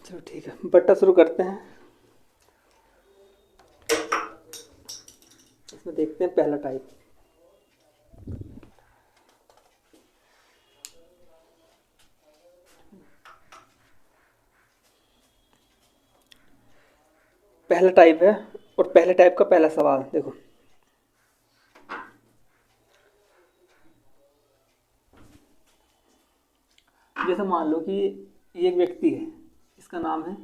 चलो ठीक है, बट्टा शुरू करते हैं। इसमें देखते हैं पहला टाइप। पहला टाइप है और पहले टाइप का पहला सवाल देखो। जैसे मान लो कि ये एक व्यक्ति है, इसका नाम है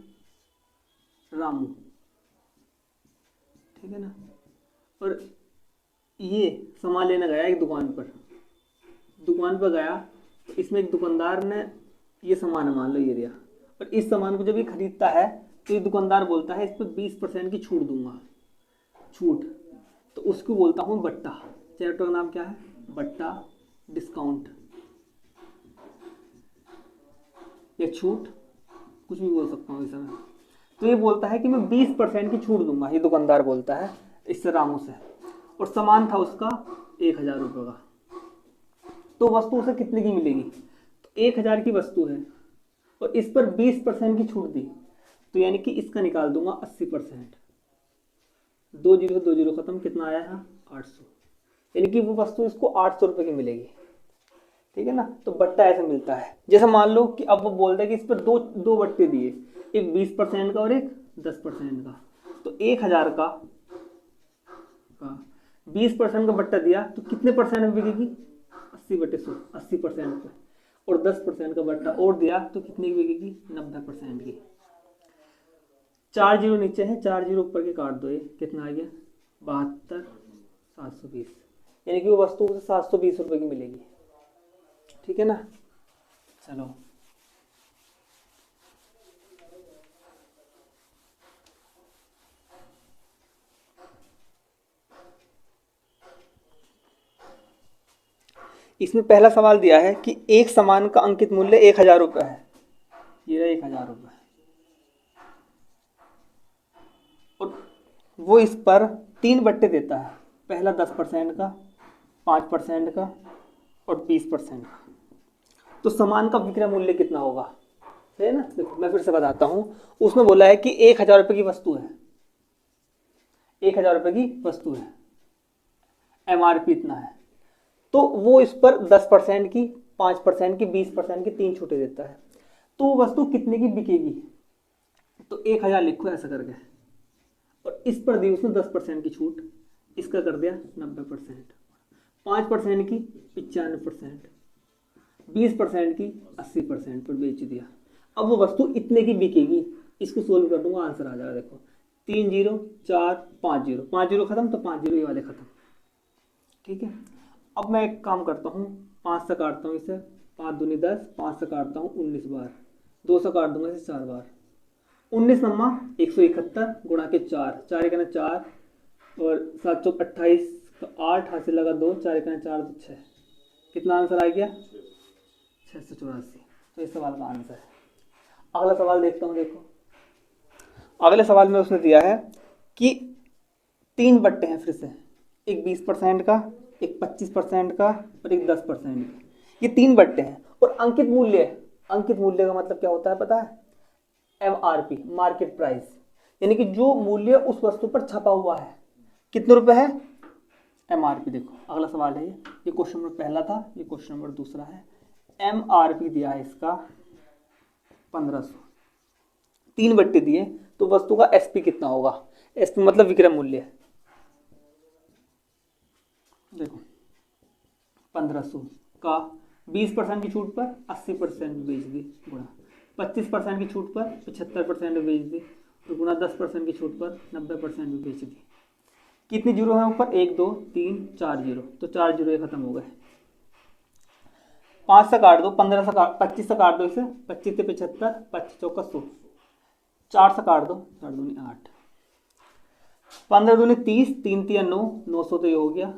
रामू, ठीक है ना। और ये सामान लेने गया एक दुकान पर गया, तो इसमें एक दुकानदार ने ये सामान मान लो ये दिया, और इस सामान को जब ये खरीदता है तो ये दुकानदार बोलता है इस पर 20% की छूट दूंगा, छूट। तो उसको बोलता हूँ बट्टा। चैप्टर का नाम क्या है? बट्टा, डिस्काउंट या छूट, कुछ भी बोल सकता हूँ इस समय। तो ये बोलता है कि मैं 20% की छूट दूंगा, ये दुकानदार बोलता है इससे रामू से, और सामान था उसका 1000 रुपये का। तो वस्तु उसे कितने की मिलेगी? तो 1000 की वस्तु है और इस पर 20% की छूट दी, तो यानी कि इसका निकाल दूंगा 80%। 2 जीरो 2 जीरो खत्म, कितना आया है? 800। यानी कि वो वस्तु इसको 800 रुपये की मिलेगी, ठीक है ना। तो बट्टा ऐसे मिलता है। जैसे मान लो कि अब वो बोलता है कि इस पर दो बट्टे दिए, एक 20% का और एक 10% का। तो 1000 का 20% का बट्टा दिया तो कितने परसेंट में बिकेगी? 80/100, 80% पे। और 10% का बट्टा और दिया तो कितने की बिकेगी? 90% की। 4 जीरो नीचे है, 4 जीरो ऊपर के काट दो, ये कितना आ गया? 72,720। यानी कि वो वस्तु उसे 720 रुपये की मिलेगी, ठीक है ना। चलो इसमें पहला सवाल दिया है कि एक सामान का अंकित मूल्य 1000 रुपये है, ये 1000 रुपये, और वो इस पर 3 बट्टे देता है। पहला 10% का, 5% का और 20% का। तो सामान का विक्रय मूल्य कितना होगा? है ना। देखो मैं फिर से बताता हूँ। उसमें बोला है कि 1000 रुपये की वस्तु है, 1000 रुपये की वस्तु है, MRP इतना है। तो वो इस पर 10% की, 5% की, 20% की 3 छूटें देता है। तो वो वस्तु कितने की बिकेगी? तो 1000 लिखो ऐसा करके, और इस पर दी उसने 10% की छूट, इसका कर दिया 90%, 5% की 95%, 20% की 80% पर बेच दिया। अब वो वस्तु इतने की बिकेगी। इसको सोल्व कर दूंगा, आंसर आ जाएगा। देखो 3 जीरो 4 5 जीरो, 5 जीरो खत्म, तो 5 जीरो ये वाले खत्म, ठीक है। अब मैं एक काम करता हूँ, 5 से काटता हूँ इसे, 5 दूनी 10, 5 से काटता हूँ 19 बार, 2 से काट दूंगा इसे 4 बार। 19 नम्मा 171 गुणा के 4, 4 एकना 4 और 7 चौक 28, 8 हासिल लगा 2, 4 एकना 4 तो 6। कितना आंसर आ गया? 684। तो इस सवाल का आंसर है। अगला सवाल देखता हूँ। देखो अगले सवाल में उसने दिया है कि 3 बट्टे हैं फिर से, एक 20% का, एक 25% का और एक 10% का। ये 3 बट्टे हैं और अंकित मूल्य है। अंकित मूल्य का मतलब क्या होता है पता है? MRP, मार्केट प्राइस, यानी कि जो मूल्य उस वस्तु पर छपा हुआ है, कितने रुपए है? MRP। देखो अगला सवाल है ये क्वेश्चन नंबर पहला था, ये क्वेश्चन नंबर दूसरा है। MRP दिया है इसका 1500, 3 बट्टे दिए, तो वस्तु का SP कितना होगा? SP मतलब विक्रय मूल्य। देखो 1500 का 20% की छूट पर 80% बेच दी, गुणा 25% की छूट पर 75% बेच दी, तो गुणा 10% की छूट पर 90% में बेच दी। कितनी जीरो है ऊपर? 1 2 3 4 जीरो, तो 4 जीरो ये खत्म हो गए। 5 से काट दो, 15 से काट, 25 से काट दो इसे, 25 से 75, 25 चौका 100, 4 से काट दो, 4 दूनी 8, 15 दूनी 30, 3 तिया 9, 900 तो ये हो गया,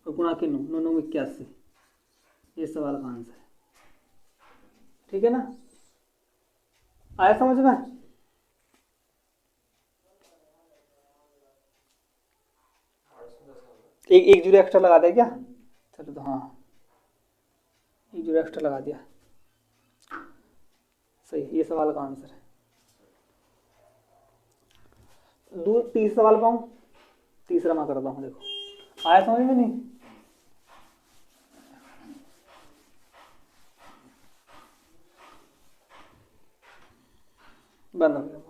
और गुणा के 9, 9 9 81। ये सवाल का आंसर है, ठीक है ना। आया समझ में? एक जीरो एक्स्ट्रा लगा दिया क्या? चलो तो हाँ, एक जीरो एक्स्ट्रा लगा दिया, सही। ये सवाल का आंसर है। तीसरा सवाल पाऊँ, तीसरा मैं करता हूँ। देखो आया समझ में नहीं? बंद हो गया।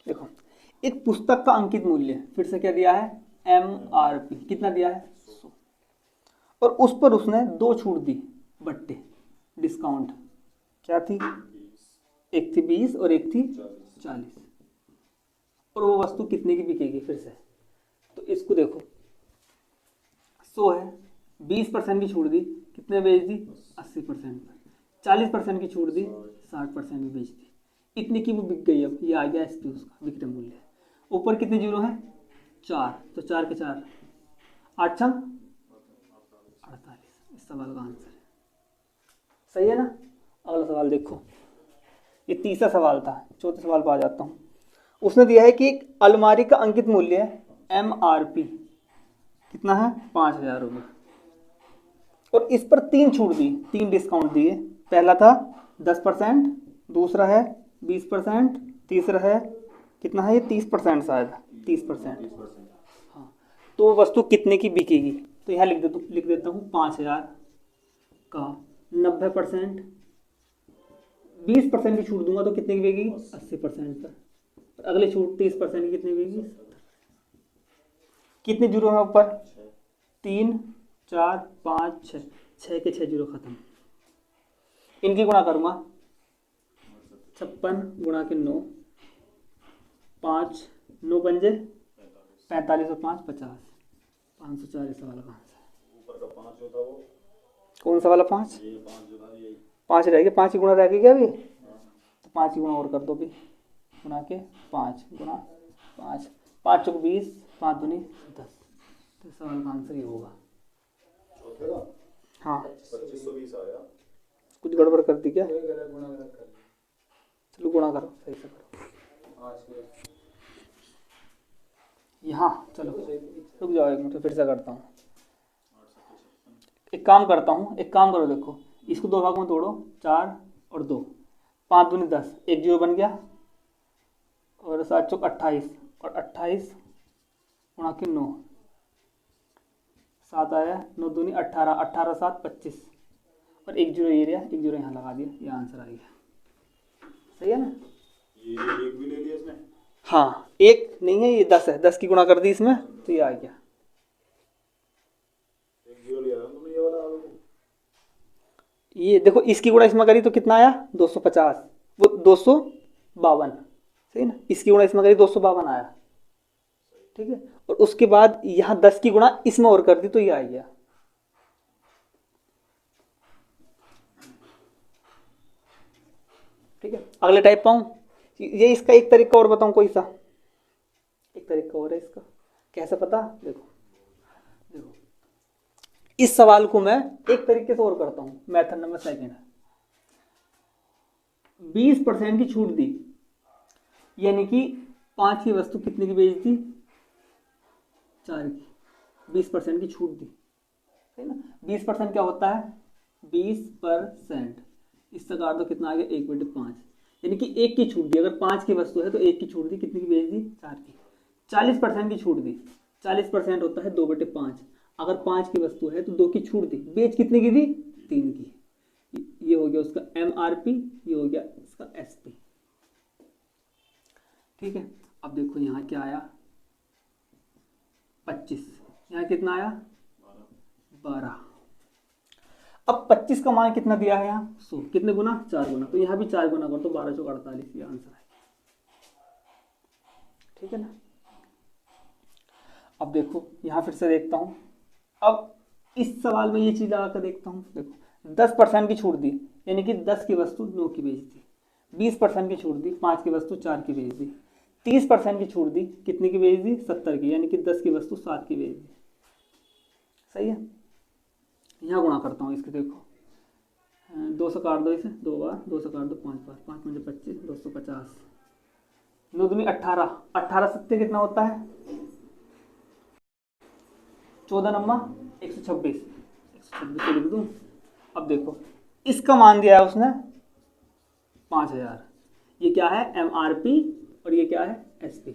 देखो एक पुस्तक का अंकित मूल्य फिर से क्या दिया है, MRP, कितना दिया है 100, और उस पर उसने 2 छूट दी बट्टे डिस्काउंट, क्या थी, एक थी 20 और एक थी 40, और वो वस्तु कितने की बिकेगी फिर से। तो इसको देखो 100 है, 20% की छूट दी, कितने बेच दी 80% पर, 40% की छूट दी 60% में बेच दी, इतनी की वो बिक गई। अब ये आ गया SP उसका विक्रय मूल्य। ऊपर कितने जीरो हैं 4, तो 4 के 4 8 छंग 48, इस सवाल का आंसर है। सही है ना? अगला सवाल देखो, ये तीसरा सवाल था, चौथे सवाल पर आ जाता हूँ। उसने दिया है कि एक अलमारी का अंकित मूल्य है MRP कितना है 5000 रुपये, और इस पर 3 छूट दी, 3 डिस्काउंट दिए। पहला था 10%, दूसरा है 20%, तीसरा है कितना है ये 30% शायद 30%। हाँ, तो वस्तु कितने की बिकेगी? तो यहाँ लिख देता हूँ 5000 का 90%, 20% की छूट दूंगा तो कितने की बिकेगी 80% पर, अगले छूट 30% की कितनी बिकेगी 70। कितने जीरो है ऊपर 3 4 5 6, 6 के 6 जीरो खत्म। इनकी गुणा करूंगा 56 गुणा के 9, 5 9 पंजे 45 और 5 50, 540 वाला कहाँ से? ऊपर का 5 होता वो कौन सा वाला 5? 5 रह गया, 5 की गुणा रह गई क्या अभी? तो 5 की गुणा और कर दो भी, गुणा के 5 गुणा 5, 5 चौक 20, 5 दूनी 10। तो सवाल का आंसर ये होगा। हाँ 2520 आया, कुछ गड़बड़ कर दी क्या? चलो गुणा करो, सही से करो यहाँ। चलो रुक जाओ एक मिनट, फिर से करता हूँ। एक काम करता हूँ, एक काम करो, देखो इसको 2 भागों में तोड़ो, 4 और 2, 5 दूनी 10, एक जीरो बन गया, और 7 चौक 28, और 28 गुणा के 9, 7 आया, 9 दूनी 18, 18 7 25, और एक जीरो ये रहा, एक जीरो यहाँ लगा दिया, ये आंसर आ गया। सही है ना? ये एक भी ले लिया इसमें? हाँ, एक नहीं है, ये 10 है, 10 की गुणा कर दी इसमें, तो ये आ गया। ये देखो इसकी गुणा इसमें करी तो कितना आया 250, वो 252, सही ना? इसकी गुणा इसमें करी 252 आया, ठीक है। और उसके बाद यहाँ 10 की गुणा इसमें और कर दी तो ये आ गया। ठीक है, अगले टाइप पाऊँ, ये इसका एक तरीका और बताऊँ, कोई सा एक तरीका और है इसका, कैसे पता? देखो देखो इस सवाल को मैं एक तरीके से और करता हूँ, मेथड नंबर 2 है। 20% की छूट दी, यानी कि 5 की वस्तु कितने की बेच दी 4 की, 20% की छूट दी, है ना? 20% क्या होता है 20%, इससे काट दो कितना आ गया 1/5, यानी कि 1 की छूट दी। अगर 5 की वस्तु है तो 1 की छूट दी, कितनी की बेच दी 4 की। 40% की छूट दी, 40% होता है 2/5, अगर 5 की वस्तु है तो 2 की छूट दी, बेच कितने की दी 3 की। ये हो गया उसका MRP, ये हो गया इसका SP। ठीक है, अब देखो यहाँ क्या आया 25, यहाँ कितना आया 12। अब 25 का मान कितना दिया है यहाँ 100, कितने गुना 4 गुना, तो यहाँ भी 4 गुना कर दो, 12 चौक 48, ये आंसर है। ठीक है ना? अब देखो यहाँ फिर से देखता हूँ, अब इस सवाल में ये चीज लगा कर देखता हूँ। देखो 10% की छूट दी, यानी कि 10 की वस्तु 9 की बेच दी। 20% की छूट दी, 5 की वस्तु 4 की बेच दी। 30% की छूट दी, कितने की बेच दी 70 की, यानी कि 10 की वस्तु 7 की बेच दी। सही है, यहाँ गुणा करता हूँ इसके, देखो 2 से काट दो इसे 2 बार, 2 से काट दो 5 बार, 5 5 25, 250, 9 दूनी 18, 18 सत्ते कितना होता है 14 नम्मा 126, 126 लिख दूँ, अब देखो इसका मान दिया है उसने 5000, ये क्या है MRP और ये क्या है SP।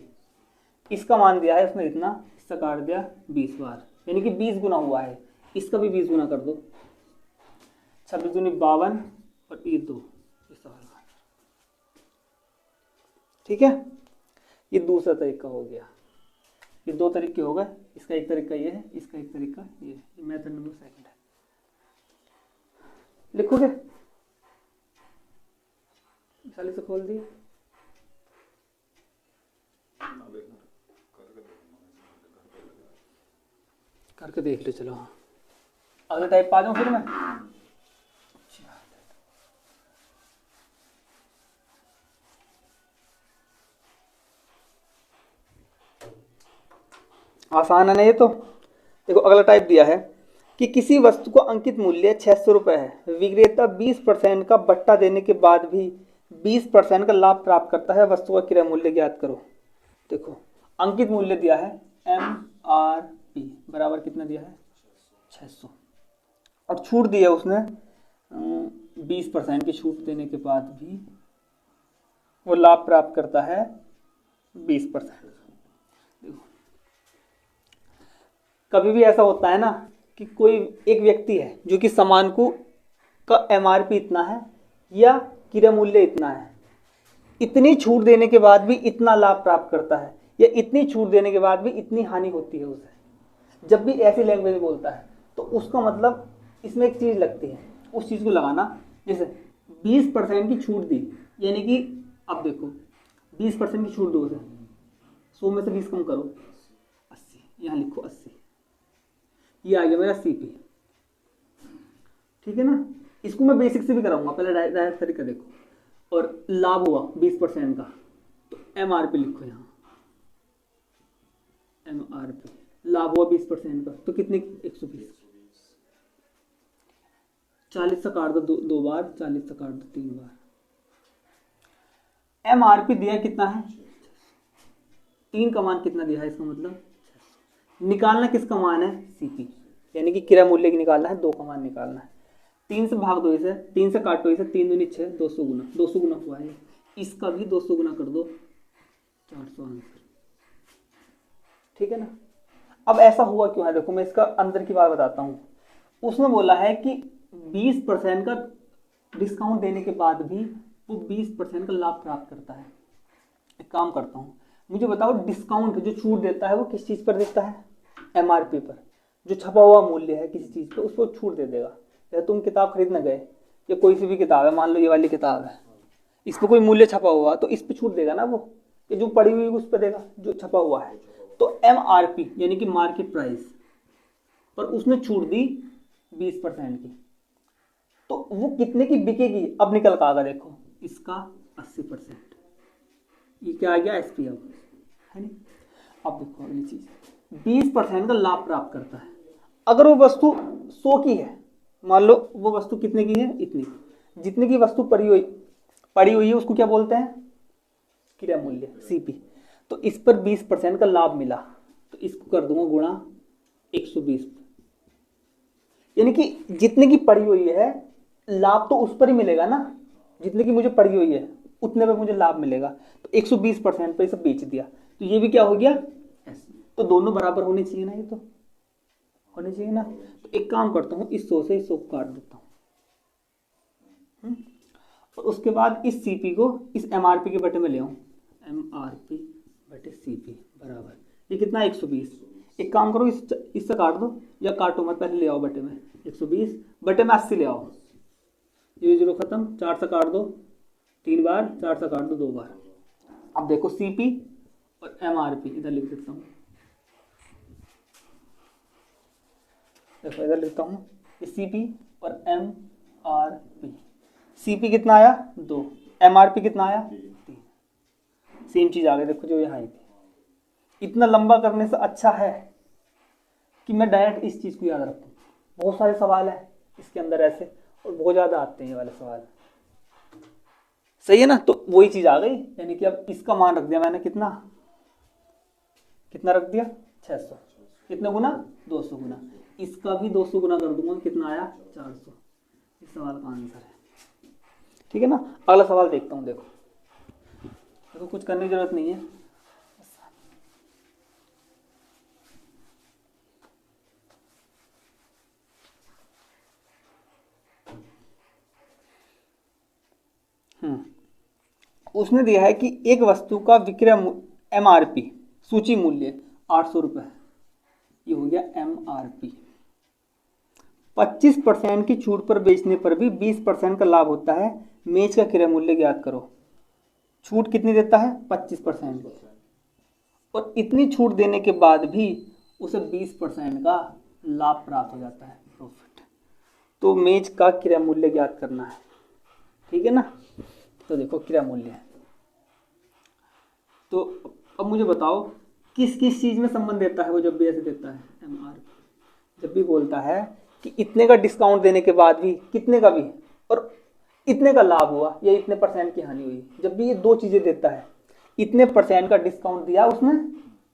इसका मान दिया है उसने इतना, इसका काट दिया 20 बार, यानी कि 20 गुना हुआ है। इसका भी 20 गुना कर दो, 26 दूनी 52 और ये 2, इस सवाल का। ठीक है, ये दूसरा तरीका हो गया। ये दो तरीके हो गए, इसका एक तरीका ये है, इसका एक तरीका ये है। ये मेथड नंबर सेकंड है। लिखोगे साली से खोल दिए, करके देख लो। चलो हाँ, अगले टाइप पा जाऊं फिर मैं। आसान है ना ये तो। देखो अगला टाइप दिया है कि किसी वस्तु को अंकित मूल्य 600 रुपये है, विक्रेता 20% का बट्टा देने के बाद भी 20% का लाभ प्राप्त करता है, वस्तु का क्रय मूल्य ज्ञात करो। देखो अंकित मूल्य दिया है MRP बराबर कितना दिया है 600, और छूट दी है उसने 20% की छूट देने के बाद भी वो लाभ प्राप्त करता है 20%। कभी भी ऐसा होता है ना कि कोई एक व्यक्ति है जो कि सामान को का MRP इतना है या क्रय मूल्य इतना है, इतनी छूट देने के बाद भी इतना लाभ प्राप्त करता है, या इतनी छूट देने के बाद भी इतनी हानि होती है उसे। जब भी ऐसी लैंग्वेज बोलता है तो उसका मतलब इसमें एक चीज़ लगती है, उस चीज़ को लगाना। जैसे 20% की छूट दी, यानी कि अब देखो 20% की छूट दो उसे, 100 में से 20 कम करो 80, यहाँ लिखो 80, ये आ गया मेरा CP। ठीक है ना, इसको मैं बेसिक से भी कराऊंगा, पहले डायरेक्ट तरीका देखो। और लाभ हुआ 20% का, तो MRP लिखो यहाँ, MRP लाभ हुआ 20% का, तो कितने 120, 40 से काट दो दो बार, 40 से काट दो 3 बार। MRP दिया कितना है 3 का मान कितना दिया है, इसका मतलब निकालना किसका मान है CP, यानी कि क्रय मूल्य की निकालना है, 2 का मान निकालना है। 3 से भाग दो इसे, 3 से काटो इसे, 3 दूनी 6, 200 गुना, 200 गुना हुआ है। इसका भी 200 गुना कर दो, 400 आंसर। ठीक है ना। अब ऐसा हुआ क्यों है, देखो मैं इसका अंदर की बात बताता हूँ। उसने बोला है कि 20% का डिस्काउंट देने के बाद भी वो 20% का लाभ प्राप्त करता है। एक काम करता हूँ, मुझे बताओ डिस्काउंट जो छूट देता है वो किस चीज़ पर देता है, MRP पर। जो छपा हुआ मूल्य है किसी चीज़ पर, उस पर छूट दे देगा। या तुम किताब खरीदने गए, या कोई सी भी किताब है, मान लो ये वाली किताब है, इस पर कोई मूल्य छपा हुआ तो इस पर छूट देगा ना वो, ये जो पड़ी हुई उस पर देगा जो छपा हुआ है। तो MRP यानी कि मार्केट प्राइस पर उसने छूट दी 20% की, तो वो कितने की बिकेगी। अब निकल का आगा देखो, इसका 80%, ये क्या आ गया SP अब, है नहीं। अब देखो अगली चीज, 20% का लाभ प्राप्त करता है। अगर वो वस्तु 100 की है, मान लो वो वस्तु कितने की है, इतनी, जितने की वस्तु पड़ी हुई है उसको क्या बोलते हैं, क्रय मूल्य CP। तो इस पर 20% का लाभ मिला, तो इसको कर दूंगा गुणा 120, यानी कि जितने की पड़ी हुई है लाभ तो उस पर ही मिलेगा ना, जितने की मुझे पड़ी हुई है उतने पर मुझे लाभ मिलेगा। तो 120% पर इसे बेच दिया, तो ये भी क्या हो गया S। तो दोनों बराबर होने चाहिए ना, ये तो होने चाहिए ना। तो एक काम करता हूँ, इस 100 से इस 100 को काट देता हूँ, और उसके बाद इस CP को इस MRP के बटे में ले आऊँ, MRP बटे CP बराबर, ये कितना 120। एक काम करो, इससे काट दो, या काटो मत, पहले ले आओ बटे में 120, बटे में 80 ले आओ, ये 0 खत्म, 4 से काट दो 3 बार, 4 से काट दो 2 बार। अब देखो CP और MRP इधर लिख देता हूँ, देखो इधर लिखता हूँ, CP और MRP। CP कितना आया 2, MRP कितना आया 3, सेम चीज आ गई। देखो जो यहाँ आई थी, इतना लंबा करने से अच्छा है कि मैं डायरेक्ट इस चीज को याद रखूँ। बहुत सारे सवाल है इसके अंदर ऐसे, और बहुत ज्यादा आते हैं ये वाले सवाल, सही है ना। तो वही चीज आ गई, यानी कि अब इसका मान रख दिया मैंने, कितना रख दिया 600, कितने गुना 200 गुना, इसका भी 200 गुना कर दूंगा, कितना आया 400। सवाल का आंसर है। ठीक है ना। अगला सवाल देखता हूँ। देखो कुछ करने की जरूरत नहीं है। उसने दिया है कि एक वस्तु का विक्रय MRP सूची मूल्य 800 रुपये, ये हो गया MRP। 25% की छूट पर बेचने पर भी 20% का लाभ होता है। मेज का क्रय मूल्य ज्ञात करो। छूट कितनी देता है? 25%। और इतनी छूट देने के बाद भी उसे 20% का लाभ प्राप्त हो जाता है, प्रॉफिट। तो मेज का क्रय मूल्य ज्ञात करना है। ठीक है ना। तो देखो क्रय मूल्य है। तो अब मुझे बताओ किस किस चीज में संबंध देता है वो जब भी ऐसे देता है? MRP जब भी बोलता है कि इतने का डिस्काउंट देने के बाद भी कितने का भी और इतने का लाभ हुआ या इतने % की हानि हुई, जब भी ये दो चीजें देता है, इतने % का डिस्काउंट दिया उसने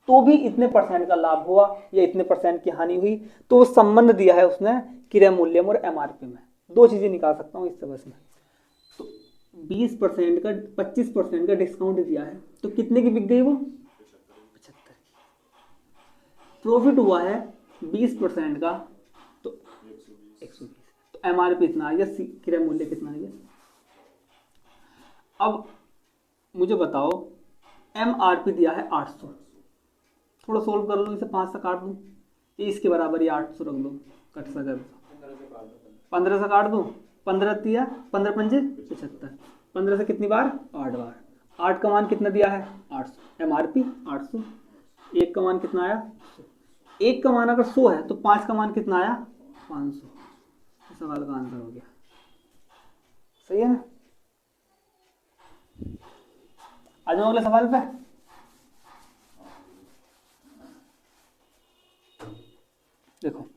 तो भी इतने % का लाभ हुआ या इतने % की हानि हुई, तो वो संबंध दिया है उसने क्रय मूल्य और MRP में। दो चीजें निकाल सकता हूँ इससे बस में। तो 20% का 25% का डिस्काउंट दिया है तो कितने की बिक गई वो? 75 की। प्रॉफिट हुआ है 20% का तो 120। तो MRP इतना आ गया, क्रय मूल्य कितना आ गया? अब मुझे बताओ MRP दिया है 800, थोड़ा सोल्व कर लो, इसे 5 से काट दूं, ये इसके बराबर ही 800 रख लो, कट सा कर दो, 15 से काट दूं, 15 दिया, 15 पंजे 75, 15 से कितनी बार? 8 बार। 8 का मान कितना दिया है? 800। MRP 800। 1 का मान कितना आया? 100। 1 का मान अगर 100 है तो 5 का मान कितना आया? 500। इस सवाल का आंसर हो गया। सही है ना। आ जाओ अगले सवाल पे। देखो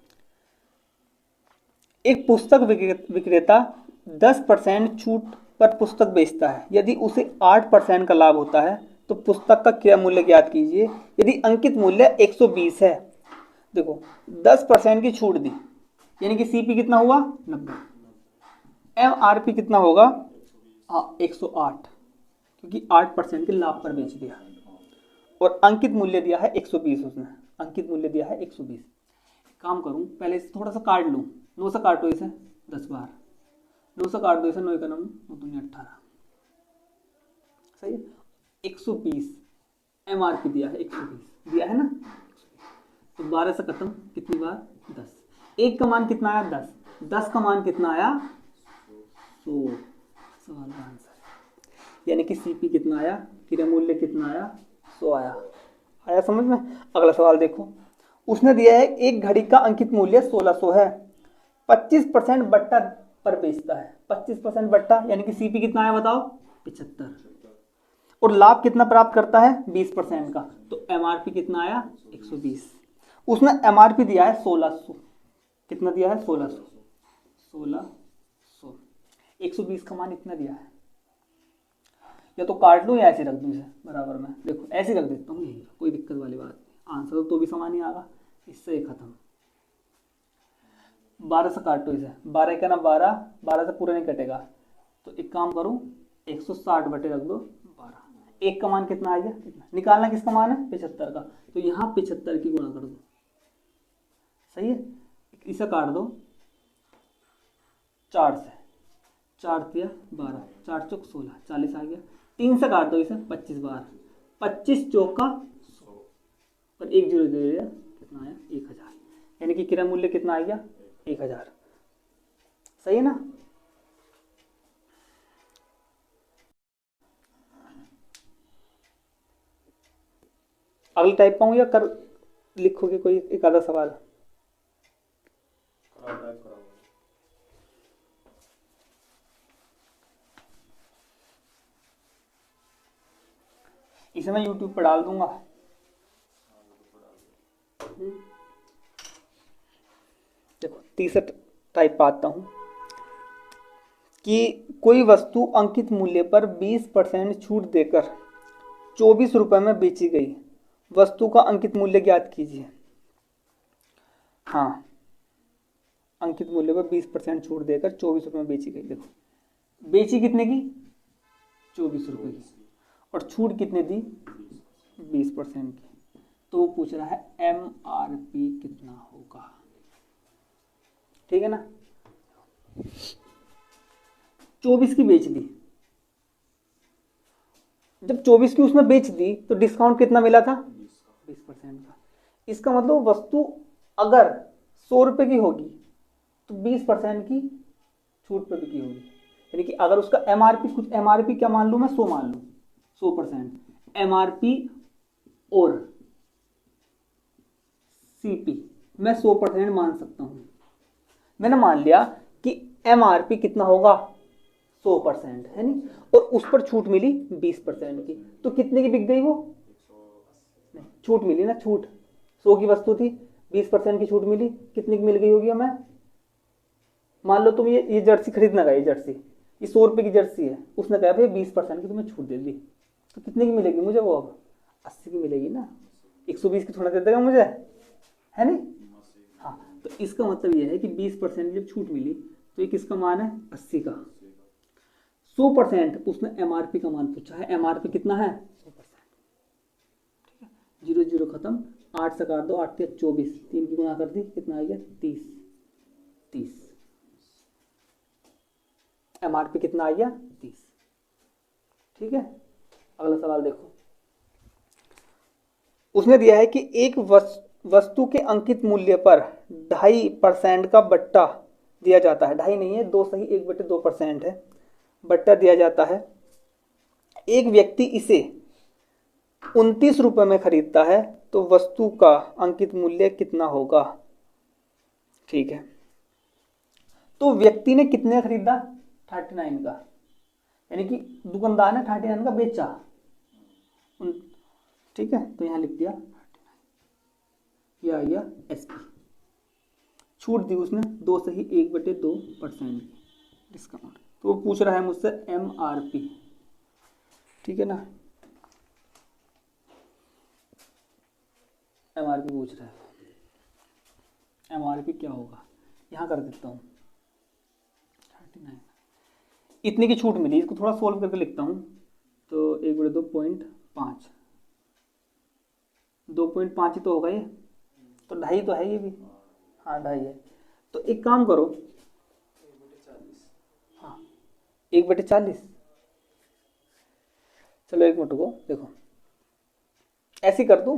एक पुस्तक विक्रेता 10% छूट पर पुस्तक बेचता है। यदि उसे 8% का लाभ होता है तो पुस्तक का क्रय मूल्य ज्ञात कीजिए। यदि अंकित मूल्य 120 है, देखो 10% की छूट दी यानी कि CP कितना हुआ? 90। MRP कितना होगा? 108, क्योंकि 8% के लाभ पर बेच दिया। और अंकित मूल्य दिया है 120, उसने अंकित मूल्य दिया है 120। काम करूं पहले इसे थोड़ा सा काट लूं। 9 से काटो इसे 10 बार, 9 से काट दो इसे, 9 का 9 दूनी 18। सही है। 120 MRP दिया है, 120 दिया है ना। तो 12 से खत्म, कितनी बार? 10। 1 का मान कितना आया? 10। 10 का मान कितना आया? 100। सवाल का आंसर यानी कि CP कितना आया? क्रय मूल्य कितना आया? 100 आया। आया समझ में। अगला सवाल देखो। उसने दिया है एक घड़ी का अंकित मूल्य 1600 है, 25% बट्टा पर बेचता है। 25% बट्टा यानी कि CP कितना आया बताओ? 75। और लाभ कितना प्राप्त करता है? 20% का। तो MRP कितना आया? 120। उसने MRP दिया है 1600। कितना दिया है? 1600। 1600। 120 का मान इतना दिया है। या तो काट लूं या ऐसे रख दूं इसे बराबर में। देखो ऐसे रख देता हूँ, यही कोई दिक्कत वाली बात नहीं। आंसर तो भी समान ही आएगा। इससे खत्म। 12 से काटो इसे, 12 का ना 12, 12 से पूरा नहीं कटेगा। तो एक काम करूं, 160 बटे रख दो 12। 1 का मान कितना आ गया? निकालना किसका मान है? 75 का। तो यहाँ 75 की गुणा कर दो। सही है। इसे काट दो 4 से, 4 दिया 12, 4 चौक 16, 40 आ गया। 3 से काट दो इसे 25 बार, 25 चौका 100 और 1 0 दे दिया, कितना आया? 1000। यानी कि क्रय मूल्य कितना आ गया? 1000। सही है ना। अगली टाइप पाऊँ या कर लिखोगे कोई एक आधा सवाल? इसे मैं YouTube पर डाल दूंगा। देखो तीसरा टाइप पाता हूं कि कोई वस्तु अंकित मूल्य पर 20% छूट देकर 24 रुपए में बेची गई। वस्तु का अंकित मूल्य ज्ञात कीजिए। हाँ, अंकित मूल्य पर 20% छूट देकर 24 रुपये में बेची गई। देखो बेची कितने की, 24 रुपये की, और छूट कितने दी, 20% की। तो वो पूछ रहा है MRP कितना होगा, ठीक है ना। 24 की बेच दी, जब 24 की उसने बेच दी तो डिस्काउंट कितना मिला था, 20% का। इसका मतलब वस्तु अगर 100 रुपये की होगी तो 20% की छूट पे बिकी होगी। यानी कि अगर उसका MRP कुछ, MRP क्या मान लूँ मैं, 100 मान लूँ, 100% MRP और CP मैं 100% मान सकता हूँ। मैंने मान लिया कि MRP कितना होगा, 100% है नहीं, और उस पर छूट मिली 20% की, तो कितने की बिक गई वो, नहीं छूट मिली ना, छूट 100 की वस्तु थी, 20% की छूट मिली, कितने की मिल गई होगी हमें। मान लो तुम ये जर्सी खरीदना गए, जर्सी ये 100 रुपये की जर्सी है, उसने कहा भाई 20% की तुम्हें छूट दे दी, तो कितने की मिलेगी मुझे वो, अब 80 की मिलेगी ना, 120 की थोड़ा दे देगा मुझे, है नहीं। हाँ तो इसका मतलब ये है कि 20% जब छूट मिली तो ये किसका मान है, 80 का। 100% उसने MRP का मान पूछा है, MRP कितना है, 100%, ठीक है। 0 0 खत्म, 8 से काट दो, 8 के 24, 3 की गुना कर दी, कितना आ गया 30, 30 MRP कितना आ गया 30, ठीक है। अगला सवाल देखो, उसने दिया है कि एक वस्तु के अंकित मूल्य पर 2.5% का बट्टा दिया जाता है, 2.5 नहीं है, 2 सही, 1/2% है, बट्टा दिया जाता है। एक व्यक्ति इसे 29 रुपये में खरीदता है तो वस्तु का अंकित मूल्य कितना होगा, ठीक है। तो व्यक्ति ने कितने खरीदा, 39 का, यानी कि दुकानदार ने 39 का बेचा, ठीक है। तो यहां लिख दिया 39, यह आ गया SP। छूट दी उसने 2 सही 1/2% डिस्काउंट। तो वो पूछ रहा है मुझसे MRP, ठीक है ना, MRP पूछ रहा है, MRP क्या होगा, यहाँ कर देता हूँ 39, इतने की छूट मिली, इसको थोड़ा सोल्व करके लिखता हूँ, तो 1/2.5, 2.5 ही तो होगा ये, तो 2.5 तो है ये भी, हाँ 2.5 है। तो एक काम करो, हाँ 1/40, चलो एक मिनट को देखो, ऐसी कर दूँ,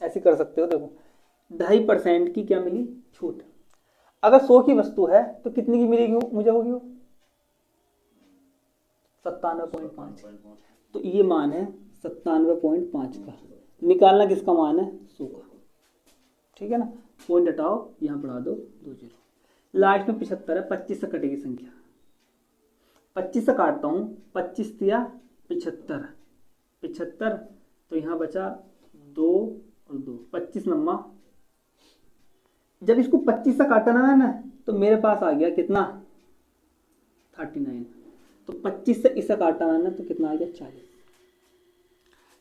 ऐसी कर सकते हो, देखो 2.5% की क्या मिली, छूट। अगर 100 की वस्तु है तो कितनी की मिलेगी मुझे, होगी वो 97.5, तो ये मान है 97.5 का, निकालना किसका मान है, 100 का, ठीक है ना। पॉइंट हटाओ, यहाँ बढ़ा दो 2 0, लास्ट में 75 है, 25 से कटेगी संख्या, 25 से काटता हूँ, 25 दिया 75, 75, तो यहाँ बचा 2 और 2, 25 नम्मा, जब इसको 25 से काटना है ना तो मेरे पास आ गया कितना, 39, तो 25 से इसे काटना है ना तो कितना आ गया 40,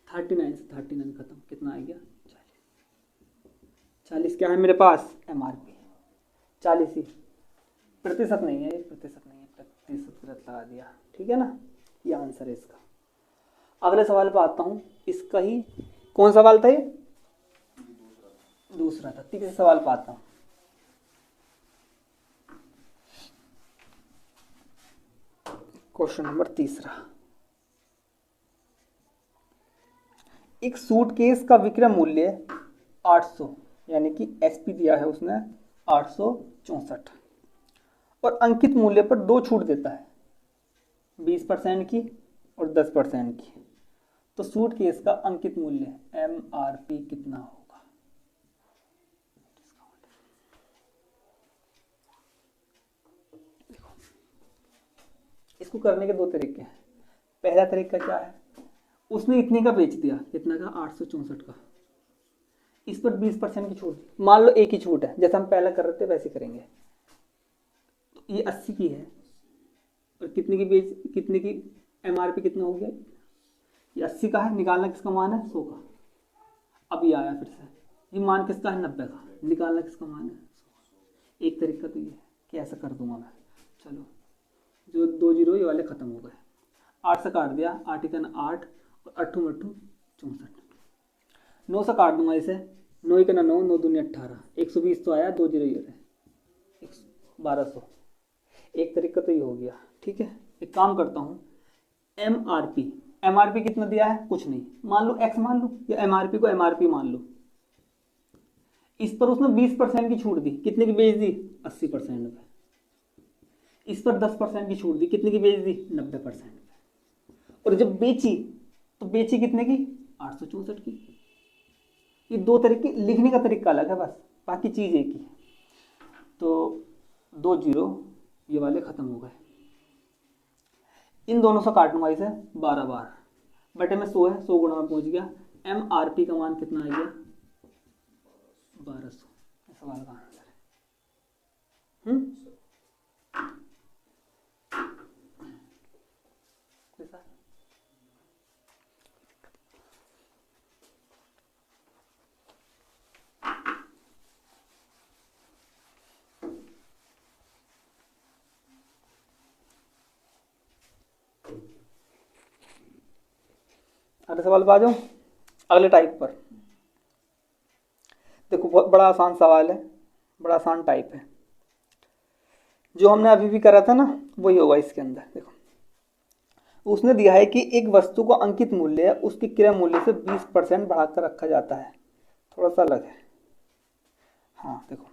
39 से 39 खत्म, कितना आ गया 40 क्या है मेरे पास, MRP 40 ही, प्रतिशत नहीं है, प्रतिशत नहीं है, प्रतिशत गलत लगा दिया, ठीक है ना, ये आंसर है इसका। अगले सवाल पर आता हूँ, इसका ही कौन सवाल था ये, दूसरा था। तीसरे सवाल पर आता हूँ, क्वेश्चन नंबर तीसरा, एक सूटकेस का विक्रय मूल्य 800, यानी कि SP दिया है उसने 864, और अंकित मूल्य पर 2 छूट देता है, 20% की और 10% की, तो सूटकेस का अंकित मूल्य MRP कितना होगा। देखो इसको करने के 2 तरीके हैं। पहला तरीका क्या है, उसने इतने का बेच दिया, कितना का, 864 का, इस पर 20% की छूट, मान लो एक ही छूट है, जैसा हम पहले कर रहे थे वैसे करेंगे। तो ये 80 की है, और कितने की कितने की MRP कितना हो गया, ये 80 का है, निकालना किसका मान है, 100 का। अब ये आया फिर से, ये मान किसका है, 90 का, निकालना किसका मान है, एक तरीका तो ये है कि ऐसा कर दूंगा मैं। चलो जो 2 जीरो ये वाले ख़त्म हो गए, 8 से काट दिया, 8 एकन 8 और 8 मट्ठू 64, 9 से काट दूंगा इसे, 9 एकन 9, 9 दूनी 18, 120 तो आया, 2 जीरो ये रहे 1200। एक तरीका तो ये हो गया। ठीक है, एक काम करता हूँ, एमआरपी कितना दिया है, कुछ नहीं, मान लो एक्स मान लो, या एमआरपी को एमआरपी मान लो। इस पर उसने 20% की छूट दी, कितने की बेच दी, 80% पे। इस पर 10% की छूट दी, कितने की बेच दी, 90% पे। और जब बेची तो बेची कितने की, 864 की। ये दो तरीके, लिखने का तरीका अलग है बस, बाकी चीज एक ही है। तो 2 जीरो ये वाले खत्म हो गए, इन दोनों से काटूंगा इसे 12 बार, बटे में 100 है, 100 गुणा में पहुंच गया। एमआरपी का मान कितना आ गया, 1200। सवाल का आंसर है। अगले सवाल पर आ जाओ, अगले टाइप पर। देखो बहुत बड़ा आसान सवाल है, बड़ा आसान टाइप है, जो हमने अभी भी करा था ना वही होगा इसके अंदर। देखो उसने दिया है कि एक वस्तु को अंकित मूल्य है उसके क्रय मूल्य से 20% बढ़ाकर रखा जाता है। थोड़ा सा अलग है। हाँ देखो,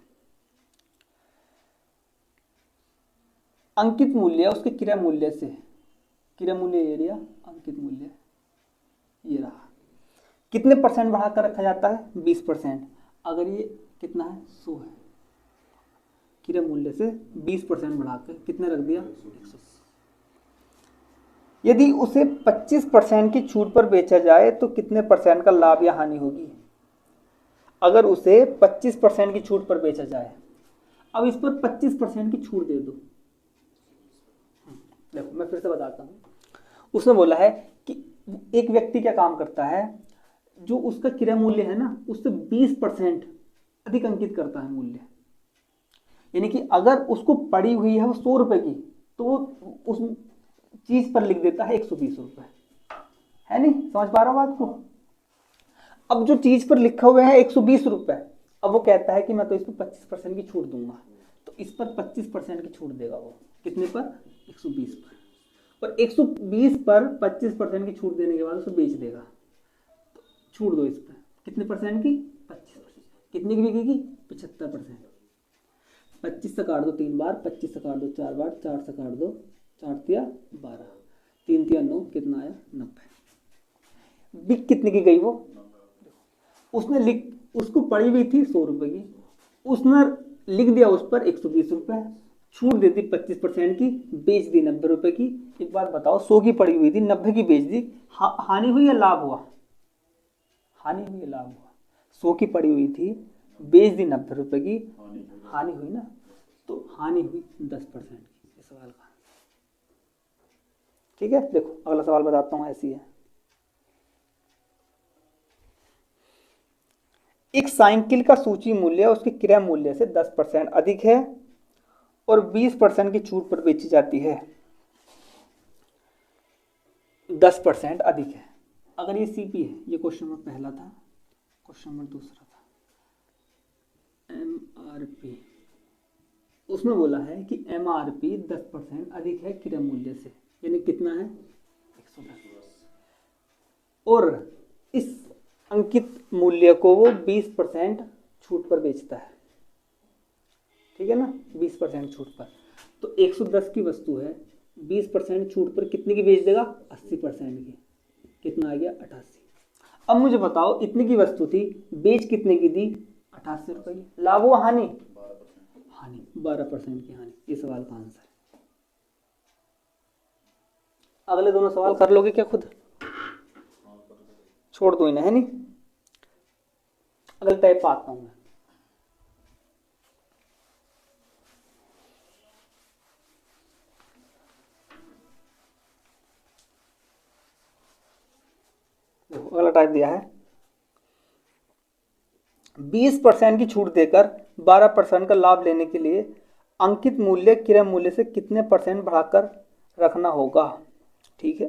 अंकित मूल्य उसके क्रय मूल्य से, क्रय मूल्य ये लिया, अंकित मूल्य ये रहा, कितने परसेंट बढ़ाकर रखा जाता है, 20%। अगर ये कितना है, 100 है, क्रय मूल्य से 20% बढ़ाकर कितने रख दिया, 180। यदि उसे 25% की छूट पर बेचा जाए तो कितने परसेंट का लाभ या हानि होगी। अगर उसे 25% की छूट पर बेचा जाए, अब इस पर 25% की छूट दे दो। देखो मैं फिर से बताता हूँ, उसने बोला है कि एक व्यक्ति क्या काम करता है, जो उसका क्रय मूल्य है ना उससे 20% अधिक अंकित करता है मूल्य। यानी कि अगर उसको पड़ी हुई है वो 100 रुपए की, तो वो उस चीज पर लिख देता है 120 रुपए। है नहीं, समझ पा रहा हूं बात को। अब जो चीज पर लिखा हुआ है 120 रुपए, अब वो कहता है कि मैं तो इस पर 25% की छूट दूंगा, तो इस पर 25% की छूट देगा वो, कितने पर, 120 पर। और 120 पर 25% की छूट देने के बाद उसे बेच देगा। तो छूट दो इस पर, कितने परसेंट की, 25%। कितने की बिकेगी, 75%। 25 से काट दो 3 बार, 25 से काट दो 4 बार, 4 से काट दो 4 तिया 12, 3 तिया 9, कितना आया, 90। बिक कितने की गई वो, उसने लिख, उसको पड़ी हुई थी 100 रुपए की, उसने लिख दिया उस पर 120 रुपए, छूट दे दी 25% की, बेच दी 90 रुपए की। एक बात बताओ, 100 की पड़ी हुई थी, 90 की बेच दी, हानि हुई या लाभ हुआ, हानि हुई या लाभ हुआ। 100 की पड़ी हुई थी, बेच दी 90 रुपए की, हानि हुई ना, तो हानि हुई 10% की। इस सवाल का, ठीक है। देखो अगला सवाल बताता हूं, ऐसी है, एक साइकिल का सूची मूल्य उसके क्रय मूल्य से 10% अधिक है और 20% की छूट पर बेची जाती है। 10% अधिक है। अगर ये सीपी है, ये क्वेश्चन नंबर पहला था, क्वेश्चन नंबर दूसरा था, एमआरपी। उसमें बोला है कि एमआरपी 10% अधिक है क्रय मूल्य से, यानी कितना है, 110। और इस अंकित मूल्य को वो 20% छूट पर बेचता है, ठीक है ना, 20% छूट पर। तो 110 की वस्तु है, 20% छूट पर कितने की बेच देगा, 80% की, कितना आ गया, 88। अब मुझे बताओ, इतने की वस्तु थी, बेच कितने की दी, 88 रुपए की। लाभ हुआ, हानि, हानि 12% की हानि। ये सवाल का आंसर है। अगले दोनों सवाल कर लोगे क्या खुद, छोड़ दो इन्हें, है नहीं। अगले टाइप पर आता हूं मैं। देखो अगला टाइप दिया है, 20% की छूट देकर 12% का लाभ लेने के लिए अंकित मूल्य क्रय मूल्य से कितने परसेंट बढ़ाकर रखना होगा। ठीक है,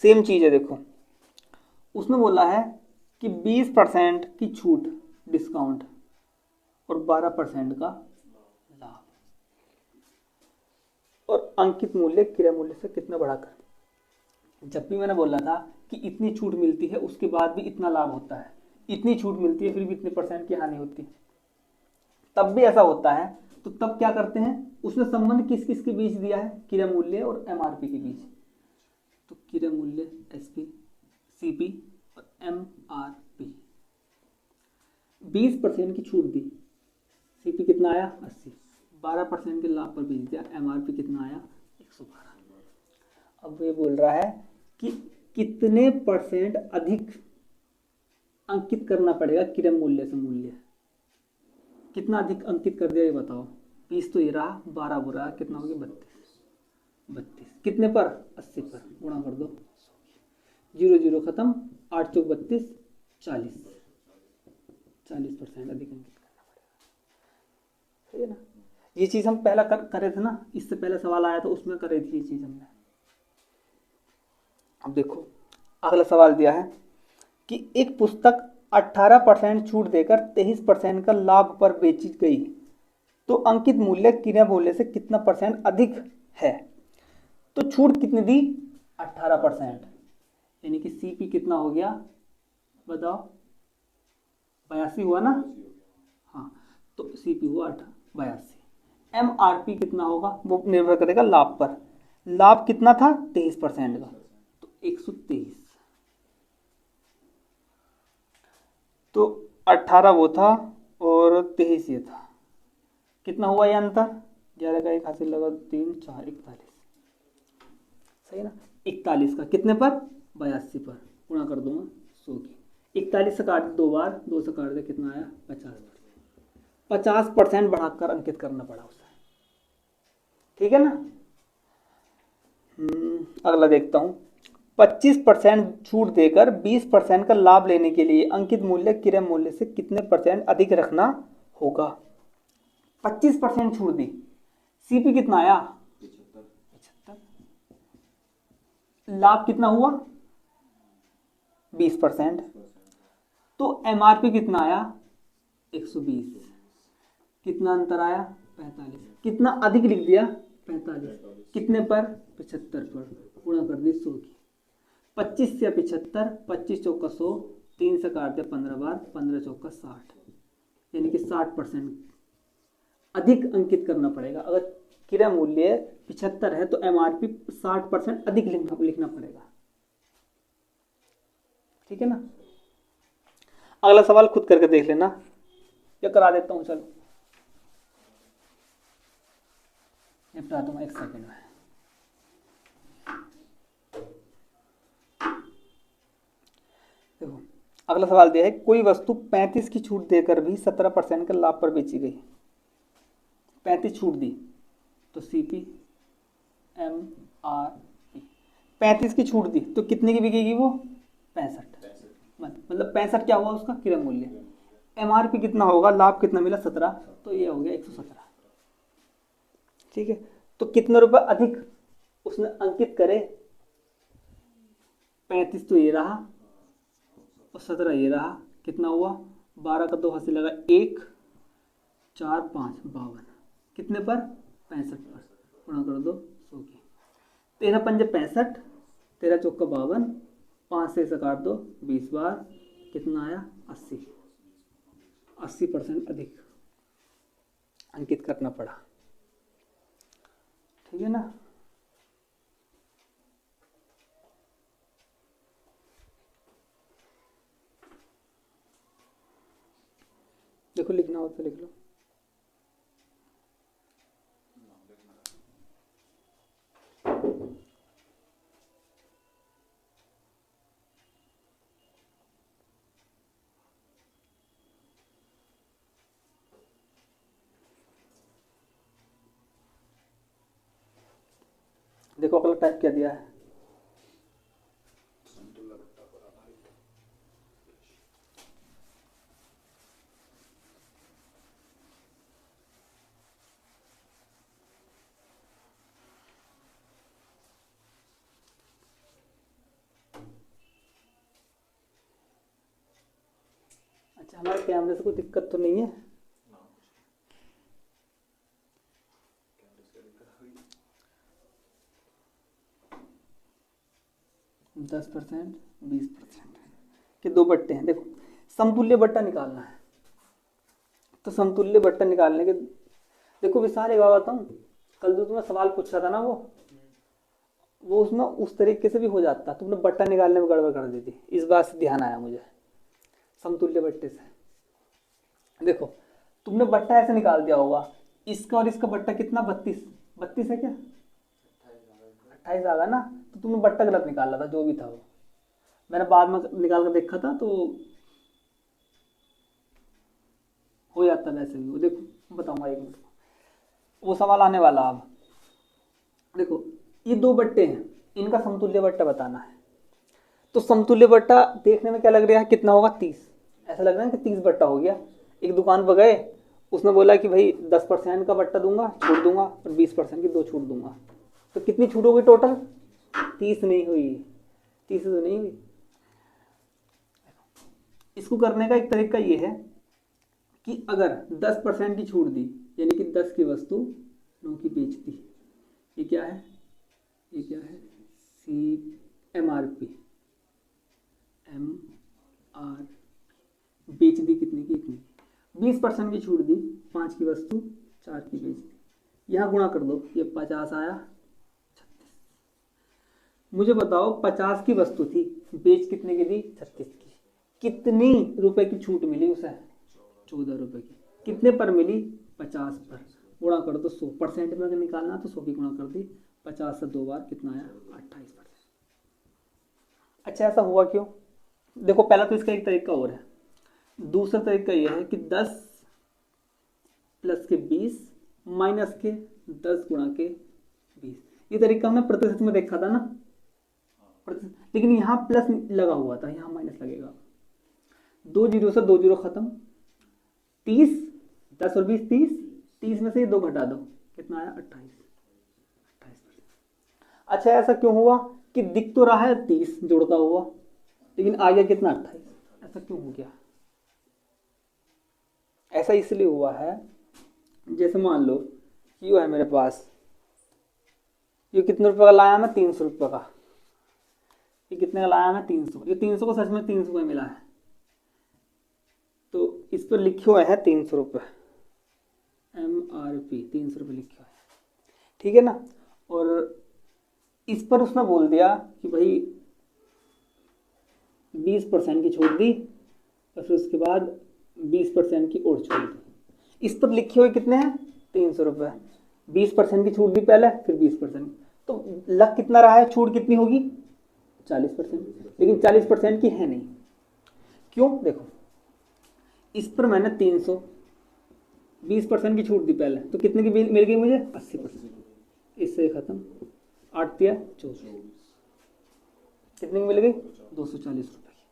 सेम चीज है। देखो उसने बोला है कि 20% की छूट डिस्काउंट और 12% का लाभ, और अंकित मूल्य क्रय मूल्य से कितना बढ़ाकर। जब भी मैंने बोला था कि इतनी छूट मिलती है उसके बाद भी इतना लाभ होता है, इतनी छूट मिलती है फिर भी इतने परसेंट की हानि होती है, तब भी ऐसा होता है, तो तब क्या करते हैं, उसने संबंध किस किस के बीच दिया है, क्रय मूल्य और एमआरपी के बीच। तो क्रय मूल्य एसपी, सीपी और एमआरपी। 20% की छूट दी, सीपी कितना आया 80, 12% के लाभ पर बेच दिया, एमआरपी कितना आया 112। अब ये बोल रहा है कि कितने परसेंट अधिक अंकित करना पड़ेगा क्रय मूल्य से मूल्य, कितना अधिक अंकित कर दिया ये बताओ। 20 तो ये रहा, 12 वो रहा, कितना हो गया 32, कितने पर 80 पर, गुणा कर दो, 0 0 खत्म, 8 चौक 32, 40% अधिक अंकित करना पड़ेगा। सही है ना, ये चीज हम पहला करे थे ना, इससे पहले सवाल आया था उसमें करे थी ये चीज हमने। अब देखो अगला सवाल दिया है कि एक पुस्तक 18% छूट देकर 23% का लाभ पर बेची गई, तो अंकित मूल्य क्रय मूल्य से कितना परसेंट अधिक है। तो छूट कितनी दी 18%, यानी कि सीपी कितना हो गया बताओ, 82 हुआ ना, हाँ, तो सीपी हुआ 82। एमआरपी कितना होगा वो निर्भर करेगा लाभ पर, लाभ कितना था 23% का, तो 123। तो 18 वो था और 23 ये था, कितना हुआ ये अंतर, 11 का 1 हासिल लगा 3 4 41, सही ना। 41 का कितने पर 82 पर, गुणा कर दूंगा 100 की, 41 से काट दे 2 बार, 2 से काट दे कितना आया 50% बढ़ाकर अंकित करना पड़ा उसे। ठीक है ना। अगला देखता हूं, 25% छूट देकर 20% का लाभ लेने के लिए अंकित मूल्य क्रय मूल्य से कितने परसेंट अधिक रखना होगा। 25% छूट दी, सीपी कितना आया 75, लाभ कितना हुआ 20%, तो एमआरपी कितना आया 120, कितना अंतर आया 45, कितना अधिक लिख दिया 45, कितने पर 75 पर, गुणा कर दी 100 की, 25 से 75, 25 चौका 100, 3 से काट दिया 15 बार, 15 चौका 60, यानी कि 60% अधिक अंकित करना पड़ेगा। अगर क्रय मूल्य 75 है तो एमआरपी 60% अधिक लिखना पड़ेगा। ठीक है ना। अगला सवाल खुद करके देख लेना, या करा देता हूं, चलो निपटा दूंगा 1 सेकेंड में। देखो अगला सवाल दिया है, कोई वस्तु 35 की छूट देकर भी 17% के लाभ पर बेची गई, 35 छूट दी, तो सीपी एमआरपी, 35 की छूट दी तो कितने की बिकेगी वो 65, मतलब 65 क्या हुआ उसका क्रय मूल्य, एमआरपी कितना होगा, लाभ कितना मिला 17, तो ये हो गया 117। ठीक है, तो कितने रुपए अधिक उसने अंकित करे, 35 तो ये रहा और 17 ये रहा, कितना हुआ 12 का 2 हासिल लगा 1 4 5 52, कितने पर 65 पर, गुणा कर दो 100 की, 13 पंजे 65, 13 चौका 52, 5 से काट दो 20 बार, कितना आया 80% अधिक अंकित करना पड़ा। ठीक है ना। देखो लिखना हो तो लिख लो। देखो अगला टाइप क्या दिया है, अच्छा, हमारे कैमरे से कोई दिक्कत तो नहीं है? 10%, 20% के दो बट्टे हैं। देखो समतुल्य बट्टा निकालना है, तो समतुल्य बट्टा निकालने के, देखो विशाल एक बात बताऊं, कल जो तुम्हें सवाल पूछा था ना, वो उसमें उस तरीके से भी हो जाता, तुमने बट्टा निकालने में गड़बड़ कर दी थी, इस बात से ध्यान आया मुझे। समतुल्य बट्टे से देखो, तुमने बट्टा ऐसे निकाल दिया होगा, इसका और इसका बट्टा कितना, 32 है क्या, 28 आ गया ना, तो तुमने बट्टा गलत निकाला था, जो भी था वो मैंने बाद में निकाल कर देखा था, तो हो जाता वैसे भी। वो देखो बताऊंगा एक मिनट, वो सवाल आने वाला। अब देखो ये दो बट्टे हैं, इनका समतुल्य बट्टा बताना है। तो समतुल्य बट्टा देखने में क्या लग रहा है, कितना होगा, 30। ऐसा लग रहा है कि 30 बट्टा हो गया। एक दुकान पर गए, उसने बोला कि भाई 10% का बट्टा दूंगा, छूट दूंगा, और 20% की 2 छूट दूंगा। तो कितनी छूट होगी टोटल, 30 नहीं हुई, 30 तो नहीं हुई। इसको करने का एक तरीका ये है कि अगर 10% की छूट दी, यानी कि 10 की वस्तु 9 की बेच दी, ये क्या है, ये क्या है, CMRP, MR, बेच दी कितने की, इतनी। 20% की छूट दी, 5 की वस्तु 4 की बेच दी, यहाँ गुणा कर दो, ये 50 आया, 36। मुझे बताओ 50 की वस्तु थी, बेच कितने की दी, 36 की, कितनी रुपए की छूट मिली उसे, 14 रुपए की। कितने पर मिली, 50 पर। गुणा कर दो 100, परसेंट में अगर निकालना तो 100 की गुणा कर दी, 50 से 2 बार कितना आया, 28%। अच्छा ऐसा हुआ क्यों, देखो पहला तो इसका एक तरीका और है, दूसरा तरीका यह है कि 10 प्लस के 20 माइनस के 10 गुणा के 20। ये तरीका हमने प्रतिशत में देखा था ना, लेकिन यहाँ प्लस लगा हुआ था, यहाँ माइनस लगेगा। 2 जीरो से 2 जीरो खत्म, 30, 10 और 20 30, 30 में से ये 2 घटा दो, कितना आया, 28%। अच्छा ऐसा क्यों हुआ कि दिख तो रहा है 30 जुड़ता हुआ, लेकिन आ गया कितना, 28। ऐसा क्यों हो गया, ऐसा इसलिए हुआ है, जैसे मान लो ये है मेरे पास, ये कितने रुपए का लाया मैं, 300 रुपये का। ये कितने का लाया मैं, 300। ये 300 को सच में 300 का मिला है, तो इस पर लिखे हुए हैं 300 रुपये, MRP 300 रुपये लिखे हुए हैं, ठीक है ना। और इस पर उसने बोल दिया कि भाई 20% की छूट दी, और फिर उसके बाद 20% की और छूट दी। इस पर लिखे हुए कितने हैं, 300 रुपये। 20% की छूट दी पहले, फिर 20%, तो लग कितना रहा है, छूट कितनी होगी, 40%। लेकिन 40% की है नहीं, क्यों, देखो इस पर मैंने 300, 20% की छूट दी पहले, तो कितने की मिल गई मुझे, 80%। इससे खत्म, 8 दिया 24, कितने की मिल गई, 240 रुपये की।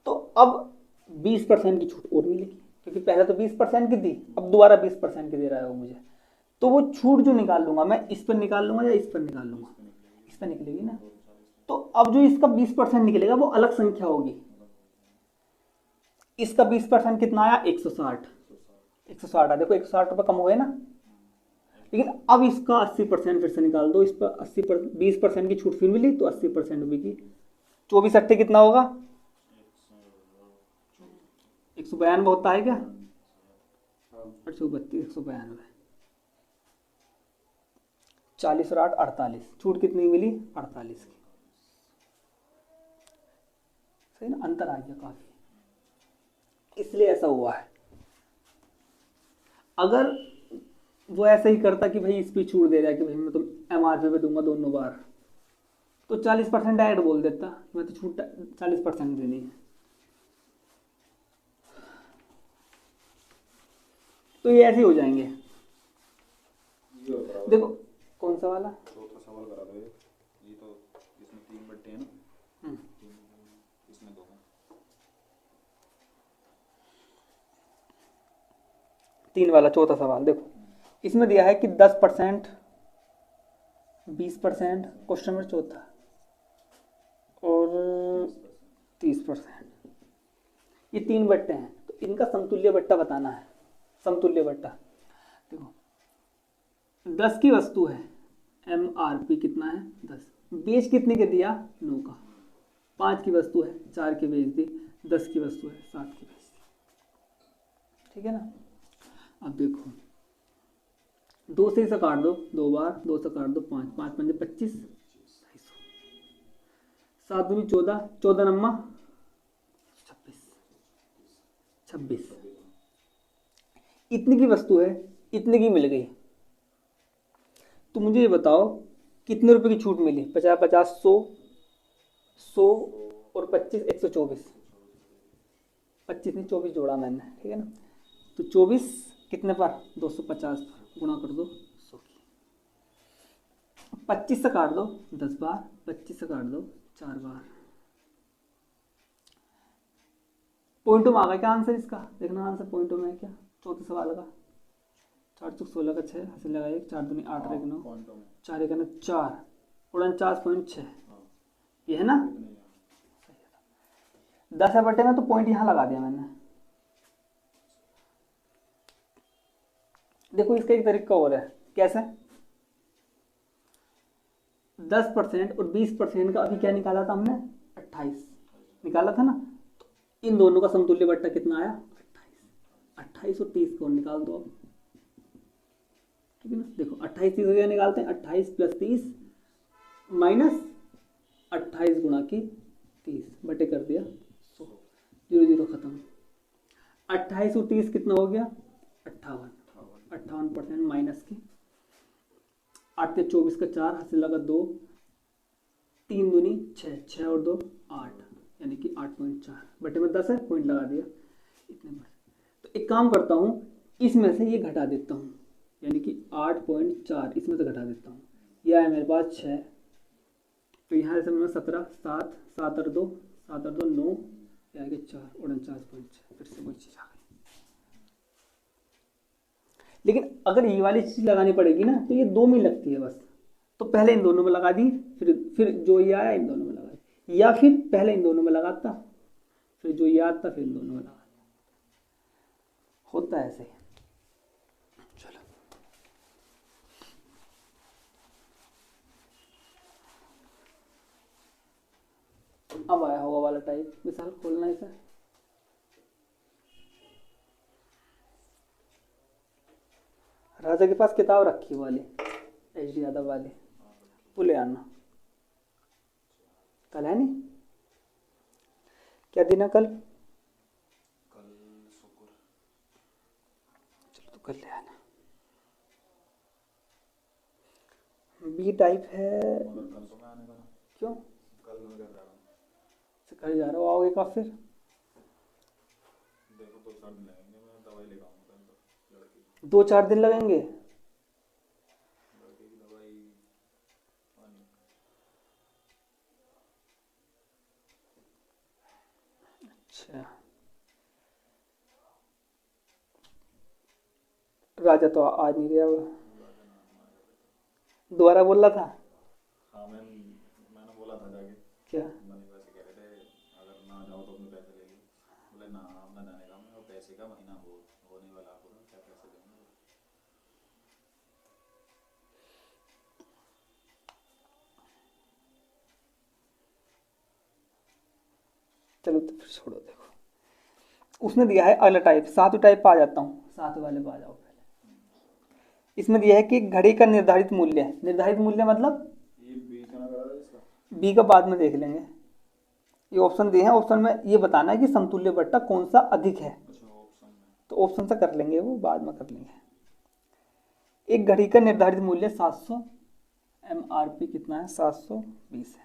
तो अब 20% की छूट और मिलेगी, क्योंकि पहले तो 20% की दी, अब दोबारा 20% की दे रहा है वो मुझे। तो वो छूट जो निकाल लूंगा मैं, इस पर निकाल लूंगा या इस पर निकाल लूंगा, इस पर निकलेगी ना। तो अब जो इसका 20% निकलेगा वो अलग संख्या होगी। इसका 20% कितना आया, 160, 160 है, देखो 160 रुपये कम हुए ना। लेकिन अब इसका 80% फिर से निकाल दो, इस पर 20% की छूट फिर मिली, तो 80% भी की, 24 अट्ठे कितना होगा, 192 होता है क्या, 832, 192, 40 और 8 48, छूट कितनी मिली, 48 की। सही ना, अंतर आ गया काफी, इसलिए ऐसा हुआ है। अगर वो ऐसे ही करता कि भाई इस पे छूट दे रहा है कि भाई मैं तो MRP पे दूंगा दोनों बार, तो 40% डायरेक्ट बोल देता, मैं तो छूट 40% देनी है। तो ये ऐसे हो जाएंगे। देखो कौन सा वाला, चौथा सवाल करा दो, ये तो इसमें 3 बट्टे हैं ना, इसमें 2 हैं, 3 वाला चौथा सवाल। देखो इसमें दिया है कि 10%, 20%, क्वेश्चन नंबर चौथा, और 30%। ये 3 बट्टे हैं, तो इनका समतुल्य बट्टा बताना है। समतुल्य बट्टा देखो, 10 की वस्तु है, MRP कितना है 10, बेच कितने के दिया 9 का, 5 की वस्तु है 4 की बेच दी, 10 की वस्तु है 7 की बेच दी, ठीक है ना। अब देखो 2 से इसे काट दो 2 बार, 2 से काट दो 5, 5 पंजे 25, 7 दूनी 14, 14 नम्मा 26, 26, इतनी की वस्तु है, इतने की मिल गई। तो मुझे ये बताओ कितने रुपए की छूट मिली, 50 50 100 100 और 25 124, 25 नहीं 24 जोड़ा मैंने, ठीक है ना। तो 24 कितने पर 250 पर गुणा कर दो 100 की, 25 से काट दो 10 बार, 25 से काट दो 4 बार। पॉइंटों में आ गया क्या आंसर इसका, देखना आंसर पॉइंटों में है क्या, चौथे सवाल का। 4 चौक 16 का 6 हंसी लगा 1, 4 दूनी 8 रहे 9, 4 एक 4, 49.6, ये है ना। 10 है बटे में, तो पॉइंट यहाँ लगा दिया मैंने। देखो इसका एक तरीका और है, कैसे 10% और 20% का अभी क्या निकाला था हमने 28 निकाला था ना, तो इन दोनों का समतुल्य बट्टा कितना आया 28, 28 और 30 को निकाल दो अब, ठीक है ना। देखो 28 30 को निकालते हैं, 28 + 30 माइनस 28 गुणा की 30 बटे कर दिया 100, 0 0 खत्म। 28 और 30 कितना हो गया 58, 58% माइनस की 8 के 24 का 4 हाथ से लगा 2, 3 दूनी 6, 6 और 2 8, यानी कि 8.4 बटे में 10 है, पॉइंट लगा दिया इतने बड़े। तो एक काम करता हूँ, इसमें से ये घटा देता हूँ, यानी कि 8.4 इसमें से घटा देता हूँ, यह है मेरे पास 6, तो यहाँ से मैं 17 7 7 और 2 7 और 2 9, यह आगे 4 49.6, फिर से वही चीज़ आ गई। लेकिन अगर ये वाली चीज़ लगानी पड़ेगी ना, तो ये 2 में लगती है बस, तो पहले इन दोनों में लगा दी, फिर जो ये आया इन दोनों में लगा दी, या फिर पहले इन दोनों में लगाता, फिर जो ये आता फिर इन दोनों में लगा दिया, होता है ऐसे। चलो अब आया होगा वाला टाइप, मिसाल खोलना इसे, राजा के पास किताब रखी वाली HD यादव वाली, वो ले आना, कल है नहीं, क्या दिन है कल, चलो तो कल ले आना। B टाइप है, क्यों घर जा रहा हो, आओगे कब फिर, देखो 2 4 दिन लगेंगे, मैं दवाई लेकर आऊँगा, 2 4 दिन लगेंगे, लड़के की दवाई अच्छा। राजा तो आज नहीं गया, वो दोबारा बोल रहा था। हाँ मैंने बोला था जाके, क्या मनी वैसे कह रहे थे अगर ना जाओ तो अपने पैसे ले लो, बोले ना आप ना जाने का, मैं और पैसे का महीना होने वाला पूरा, क्या पैसे देंगे। चलो तो फिर छोड़ो, देखो उसने दिया है अगला टाइप, 7वें टाइप पे आ जाता हूँ, 7वें वाले पे आ जाओ पहले। इसमें दिया है कि घड़ी का निर्धारित मूल्य है, निर्धारित मूल्य मतलब ये बी का ना करा था इसका, B का बाद में देख लेंगे, ये ऑप्शन दिए हैं, ऑप्शन में ये बताना है कि समतुल्य बट्टा कौन सा अधिक है, अच्छा ऑप्शन में, तो ऑप्शन से कर लेंगे, वो बाद में कर लेंगे। एक घड़ी का निर्धारित मूल्य 700, MRP कितना है 720 है।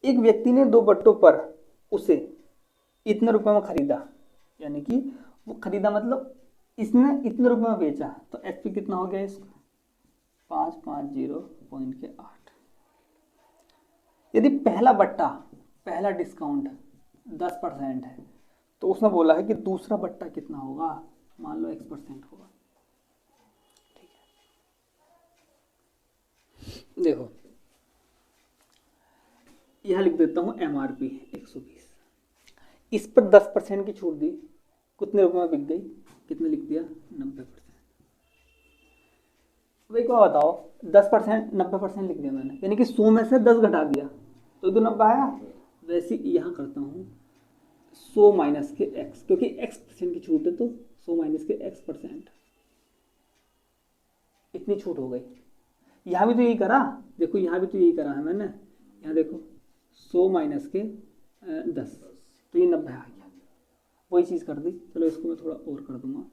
एक व्यक्ति ने 2 बट्टों पर उसे इतने रुपए में खरीदा, यानी कि वो खरीदा मतलब इसने इतने रुपए में बेचा, तो SP कितना हो गया इसका 550.8। यदि पहला बट्टा, पहला डिस्काउंट 10% है, तो उसने बोला है कि दूसरा बट्टा कितना होगा, मान लो X% होगा, ठीक है। देखो यहां लिख देता हूं MRP 120, इस पर 10% की छूट दी, कितने रुपए में बिक गई, कितने लिख दिया, 90%। भाई क्या बताओ, 10%, 90% लिख दिया मैंने, यानी कि 100 में से 10 घटा दिया तो 90 आया। वैसे ही यहाँ करता हूँ 100 माइनस के x, क्योंकि x% की छूट है तो 100 माइनस के x%, इतनी छूट हो गई। यहाँ भी तो यही करा, देखो यहाँ भी तो यही करा है मैंने, यहाँ देखो 100 माइनस के 10, तो ये 90 आ गया, वही चीज़ कर दी। चलो इसको मैं थोड़ा और कर दूंगा,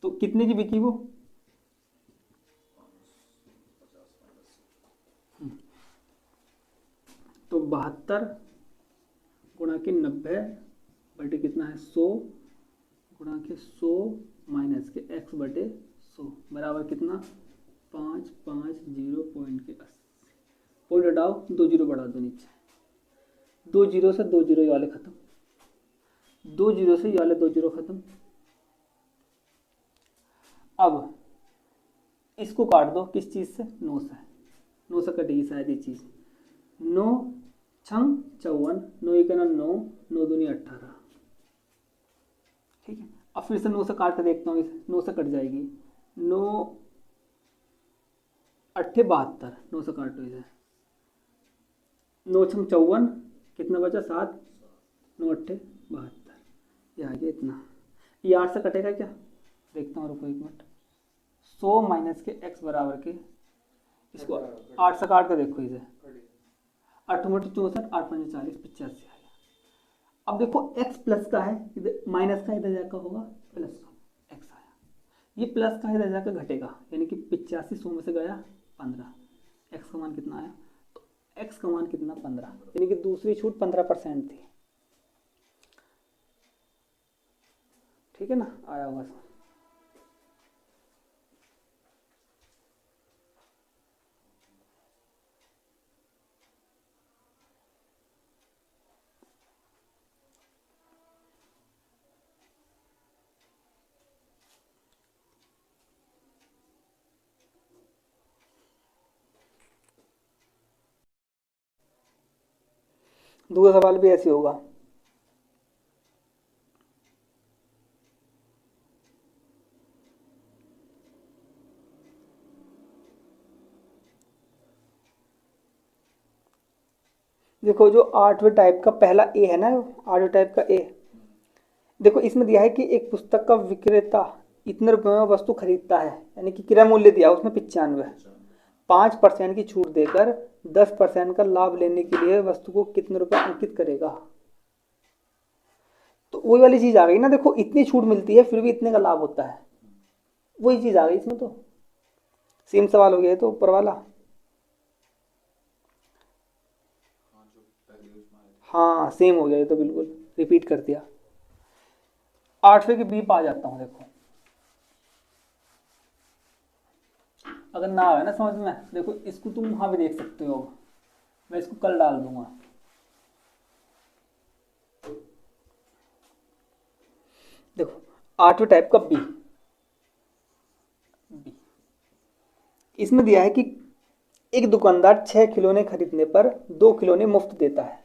तो कितने की बिकी वो, तो 72 गुणा के 90 बटे कितना है 100 गुणा के 100 माइनस के x बटे 100 बराबर कितना 550 पॉइंट के 80। पॉइंट हटाओ, 2 जीरो बढ़ा दो नीचे, 2 जीरो से 2 जीरो ये वाले खत्म, 2 जीरो से ये वाले 2 जीरो खत्म। अब इसको काट दो किस चीज़ से, 9 से, 9 से कटेगी शायद ये चीज़, 9 छंग 54, 9 एक 9, 9 दूनी 18, ठीक है। अब फिर से 9 से काट के देखता हूँ, इसे 9 से कट जाएगी, 9 अट्ठे 72, 9 से काटो इसे, 9 छंग 54, कितना बचा 7, 9 अट्ठे 72, ये आ गया इतना। ये 8 से कटेगा क्या, देखता हूँ, रुको एक मिनट। 100 माइनस के x बराबर के, इसको 8 से काट के देखो इसे, 8 मोटे 64, 8 पंजे 40, 85 आ गया। अब देखो x प्लस का है, इधर माइनस का इधर जाकर होगा प्लस का, x आया, ये प्लस का इधर जाकर घटेगा, यानी कि 85 100 में से गया 15, x का मान कितना आया, तो x का मान कितना 15, यानी कि दूसरी छूट 15% थी, ठीक है ना, आया होगा समझ। दूसरा सवाल भी ऐसे होगा, देखो जो 8वें टाइप का पहला ए है ना, 8वें टाइप का ए, देखो इसमें दिया है कि एक पुस्तक का विक्रेता इतने रुपए में वस्तु खरीदता है, यानी कि क्रय मूल्य दिया उसमें 95, 5% की छूट देकर 10% का लाभ लेने के लिए वस्तु को कितने रुपए अंकित करेगा। तो वही वाली चीज आ गई ना, देखो इतनी छूट मिलती है फिर भी इतने का लाभ होता है, वही चीज आ गई इसमें, तो सेम सवाल हो गया है तो ऊपर वाला। हाँ सेम हो गया ये तो, बिल्कुल रिपीट कर दिया। 8वें के बी पा जाता हूँ, देखो अगर ना आए ना समझ में, देखो इसको तुम वहां भी देख सकते हो, मैं इसको कल डाल दूंगा। देखो 8वें टाइप का बी, इसमें दिया है कि एक दुकानदार 6 खिलौने खरीदने पर 2 खिलौने मुफ्त देता है,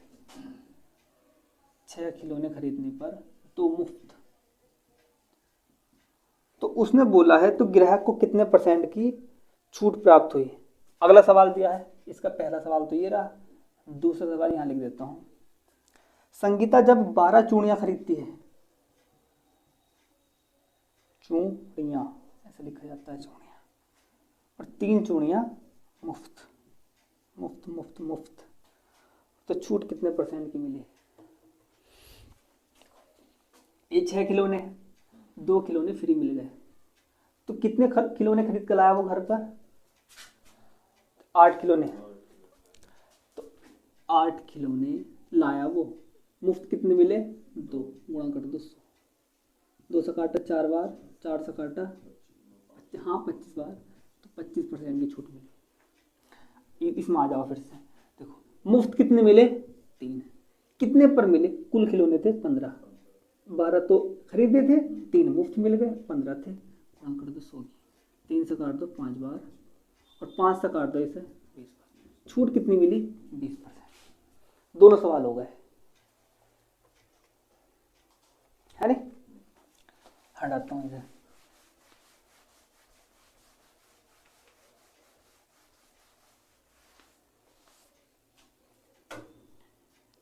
6 खिलौने खरीदने पर 2 मुफ्त, तो उसने बोला है तो ग्राहक को कितने % की छूट प्राप्त हुई। अगला सवाल दिया है, इसका पहला सवाल तो ये रहा, दूसरा सवाल यहां लिख देता हूं। संगीता जब 12 चूड़ियां खरीदती है, चूड़ियां ऐसे लिखा जाता है चूड़ियां, और 3 चूड़ियां मुफ्त, मुफ्त मुफ्त मुफ्त, तो छूट कितने % की मिली। ये 6 खिलौने, 2 खिलौने फ्री मिल गए, तो कितने खिलौने खरीद कर लाया वो घर पर, 8 खिलौने, तो 8 खिलौने लाया वो, मुफ्त कितने मिले 2, गुणा कर दो 100, 2 से काटा 4 बार, 4 से काटा हाँ 25 बार, तो 25% की छूट मिली। इसमें आ जाओ फिर से, देखो मुफ्त कितने मिले 3, कितने पर मिले, कुल खिलौने थे 15, 12 तो खरीदे थे, 3 मुफ्त मिल गए, 15 थे, गुणा कर दो 100 की, 3 से काट दो 5 बार, और 5 से काट दो इसे 20 बार, छूट कितनी मिली 20%। दोनों सवाल हो गए। है नहीं। हटाता हूँ इसे।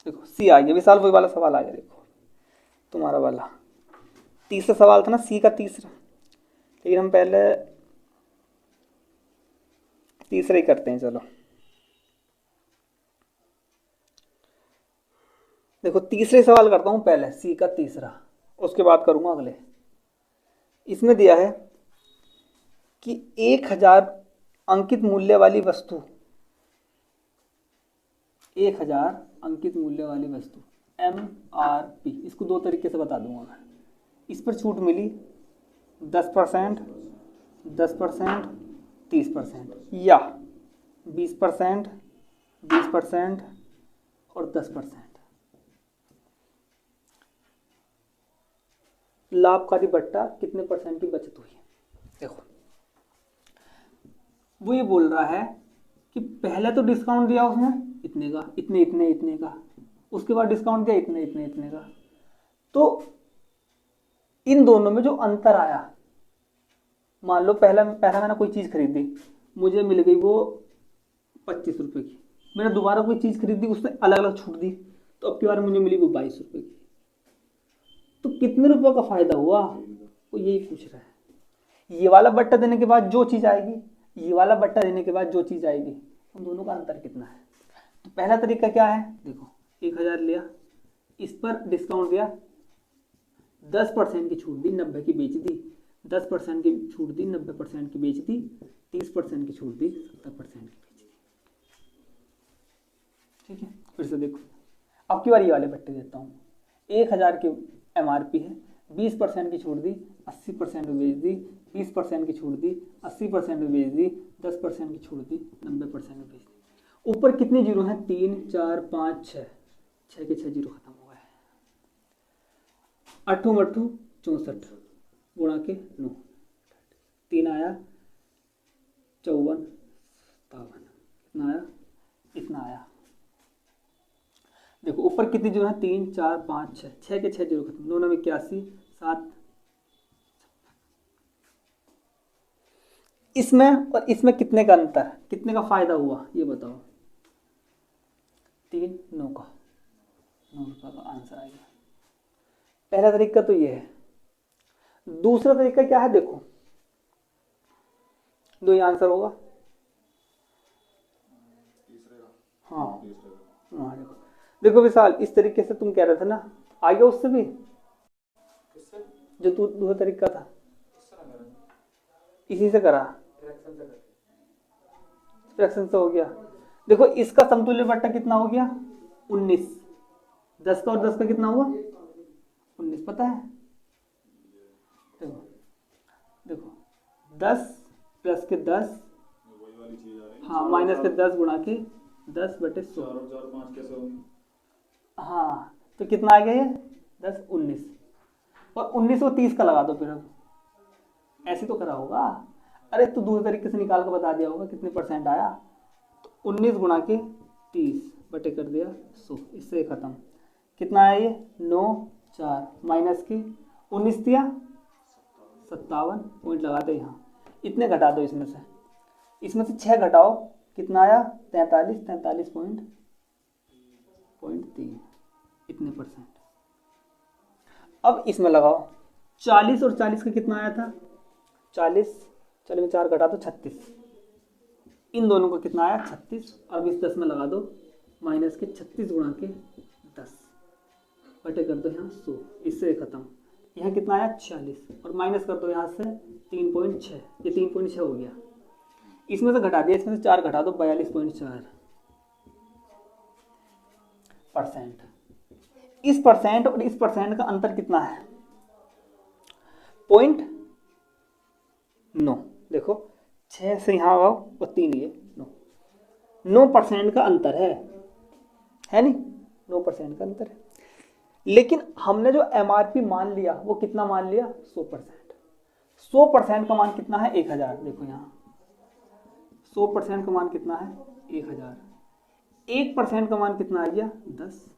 देखो सी आ गया विशाल, वही वाला सवाल आ गया। देखो तुम्हारा वाला तीसरा सवाल था ना, सी का तीसरा, लेकिन हम पहले तीसरा ही करते हैं। चलो देखो तीसरे सवाल करता हूँ पहले, सी का तीसरा, उसके बाद करूँगा अगले। इसमें दिया है कि 1000 अंकित मूल्य वाली वस्तु, 1000 अंकित मूल्य वाली वस्तु MRP, इसको दो तरीके से बता दूंगा मैं। इस पर छूट मिली 10%, 10%, 30%, या 20%, 20% और 10%। लाभकारी बट्टा कितने परसेंट की बचत हुई? देखो वो ये बोल रहा है कि पहले तो डिस्काउंट दिया उसने इतने का, इतने इतने इतने का, उसके बाद डिस्काउंट दिया इतने इतने इतने का, तो इन दोनों में जो अंतर आया, मान लो पहला मैंने कोई चीज़ खरीदी, मुझे मिल गई वो 25 रुपये की, मैंने दोबारा कोई चीज़ खरीदी, उसने अलग अलग छूट दी, तो अब की बार मुझे मिली वो 22 रुपये की, तो कितने रुपये का फायदा हुआ, वो यही पूछ रहा है। ये वाला बट्टा देने के बाद जो चीज़ आएगी, ये वाला बट्टा देने के बाद जो चीज़ आएगी, उन दोनों का अंतर कितना है। तो पहला तरीका क्या है, देखो 1000 लिया, इस पर डिस्काउंट दिया, 10% की छूट दी, 90 की बेच दी, 10% की छूट दी, 90% की बेच दी, 30% की छूट दी, 70% की बेच दी। ठीक है, फिर से देखो, अब की बार ये वाले बट्टे देता हूँ। 1000 की MRP है, 20% की छूट दी, 80% में बेच दी, 20% की छूट दी, 80% में बेच दी, 10% की छूट दी, 90% में बेच दी। ऊपर कितने जीरो हैं, 3 4 5 6, 6 के 6 जीरो खत्म हो गए। 8 8 64 गुणा के 9, 3 आया 54 57, कितना आया, इतना आया। देखो ऊपर कितनी जीरो है, 3 4 5 6, 6 के 6 जीरो खत्म, 9 9 81 7। इसमें और इसमें कितने का अंतर, कितने का फायदा हुआ ये बताओ। 3 9 का, 9 रुपये का आंसर आ गया। पहला तरीका तो ये है। दूसरा तरीका क्या है, देखो दो ही आंसर होगा। हाँ हाँ, देखो देखो विशाल, इस तरीके से तुम कह रहे थे ना, आ गया उससे भी, जो तू दूसरा तरीका था इसी से करा, फ्रैक्शन से हो गया। देखो इसका समतुल्य बट्टा कितना हो गया, 19, 10 का और 10 का कितना हुआ, 19, पता है। देखो देखो 10 प्लस के 10, हाँ माइनस के 10 गुणा के 10 बटे 100, हाँ तो कितना आ गया ये 10 19, और 19 को 30 का लगा दो फिर। अब ऐसे तो करा होगा, अरे तो दूसरे तरीके से निकाल कर बता दिया होगा कितने परसेंट आया। तो 19 गुणा के 30 बटे कर दिया 100, इससे खत्म। कितना आया ये 9 4 माइनस के 19 दिया 57, पॉइंट लगाते यहाँ, इतने घटा दो इसमें से 6 घटाओ, कितना आया 43, 43.3, इतने परसेंट। अब इसमें लगाओ 40 और 40 का कितना आया था 40, चलो 4 घटा दो 36, इन दोनों का कितना आया 36, अब इस 10 में लगा दो, माइनस के 36 गुणा के 10 बटे कर दो यहाँ 100, इससे खत्म। यहाँ कितना आया 46, और माइनस कर दो यहाँ से 3.6, ये 3.6 हो गया। इसमें से घटा दिया, इसमें से 4 घटा दो 42.4%। इस परसेंट और इस परसेंट का अंतर कितना है 0.9। देखो 6 से यहाँ आओ और 3 ये 9% का अंतर है नहीं, 9% का अंतर है। लेकिन हमने जो MRP मान लिया वो कितना मान लिया 100%। 100% का मान कितना है 1000। देखो यहाँ 100% का मान कितना है 1000, 1% का मान कितना आ गया 10,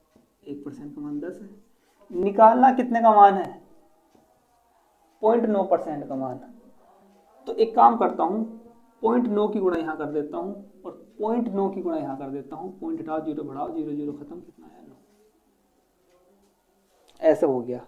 1% का मान 10 है। निकालना कितने का मान है 0.9% का मान। तो एक काम करता हूँ, 0.9 की गुणा यहाँ कर देता हूँ और 0.9 की गुणा यहाँ कर देता हूँ। पॉइंट हटाओ, जीरो बढ़ाओ, जीरो जीरो खत्म, कितना आया 9। ऐसा हो गया।